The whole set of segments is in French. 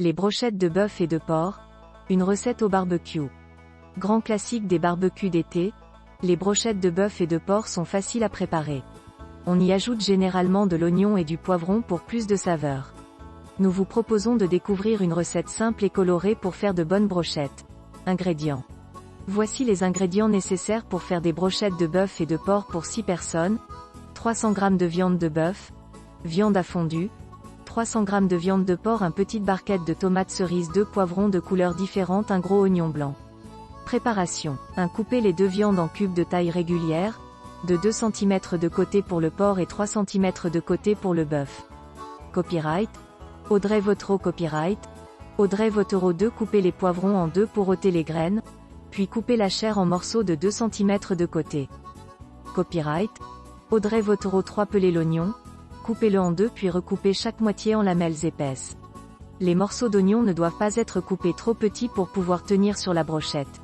Les brochettes de bœuf et de porc, une recette au barbecue. Grand classique des barbecues d'été, les brochettes de bœuf et de porc sont faciles à préparer. On y ajoute généralement de l'oignon et du poivron pour plus de saveur. Nous vous proposons de découvrir une recette simple et colorée pour faire de bonnes brochettes. Ingrédients. Voici les ingrédients nécessaires pour faire des brochettes de bœuf et de porc pour 6 personnes. 300 g de viande de bœuf, viande à fondu, 300 g de viande de porc, une petite barquette de tomates cerises, 2 poivrons de couleurs différentes, un gros oignon blanc. Préparation. Couper les 2 viandes en cubes de taille régulière, de 2 cm de côté pour le porc et 3 cm de côté pour le bœuf. Copyright Audrey Vautreau. Copyright Audrey Vautreau 2. Couper les poivrons en 2 pour ôter les graines, puis couper la chair en morceaux de 2 cm de côté. Copyright Audrey Vautreau 3. Peler l'oignon, coupez-le en 2 puis recoupez chaque moitié en lamelles épaisses. Les morceaux d'oignon ne doivent pas être coupés trop petits pour pouvoir tenir sur la brochette.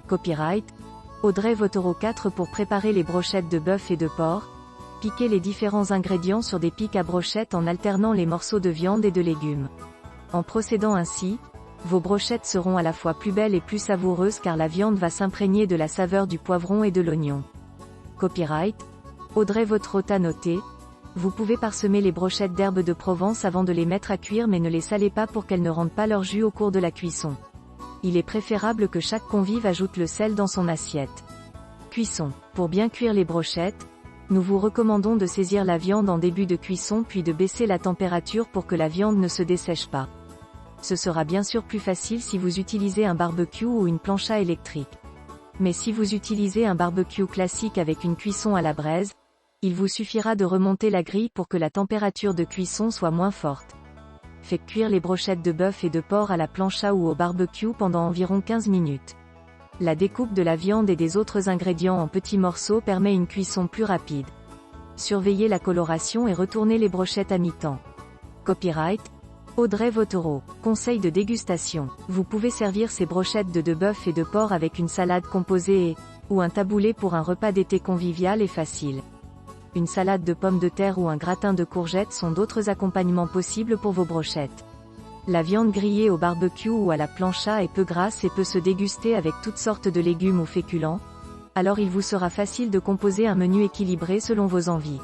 Copyright Audrey Vautreau 4. Pour préparer les brochettes de bœuf et de porc, piquez les différents ingrédients sur des pics à brochettes en alternant les morceaux de viande et de légumes. En procédant ainsi, vos brochettes seront à la fois plus belles et plus savoureuses car la viande va s'imprégner de la saveur du poivron et de l'oignon. Copyright Audrey Vautreau. À noter, vous pouvez parsemer les brochettes d'herbes de Provence avant de les mettre à cuire, mais ne les salez pas pour qu'elles ne rendent pas leur jus au cours de la cuisson. Il est préférable que chaque convive ajoute le sel dans son assiette. Cuisson. Pour bien cuire les brochettes, nous vous recommandons de saisir la viande en début de cuisson puis de baisser la température pour que la viande ne se dessèche pas. Ce sera bien sûr plus facile si vous utilisez un barbecue ou une plancha électrique. Mais si vous utilisez un barbecue classique avec une cuisson à la braise, il vous suffira de remonter la grille pour que la température de cuisson soit moins forte. Faites cuire les brochettes de bœuf et de porc à la plancha ou au barbecue pendant environ 15 minutes. La découpe de la viande et des autres ingrédients en petits morceaux permet une cuisson plus rapide. Surveillez la coloration et retournez les brochettes à mi-temps. Copyright Audrey Vautreau. Conseil de dégustation. Vous pouvez servir ces brochettes de bœuf et de porc avec une salade composée ou un taboulé pour un repas d'été convivial et facile. Une salade de pommes de terre ou un gratin de courgettes sont d'autres accompagnements possibles pour vos brochettes. La viande grillée au barbecue ou à la plancha est peu grasse et peut se déguster avec toutes sortes de légumes ou féculents, alors il vous sera facile de composer un menu équilibré selon vos envies.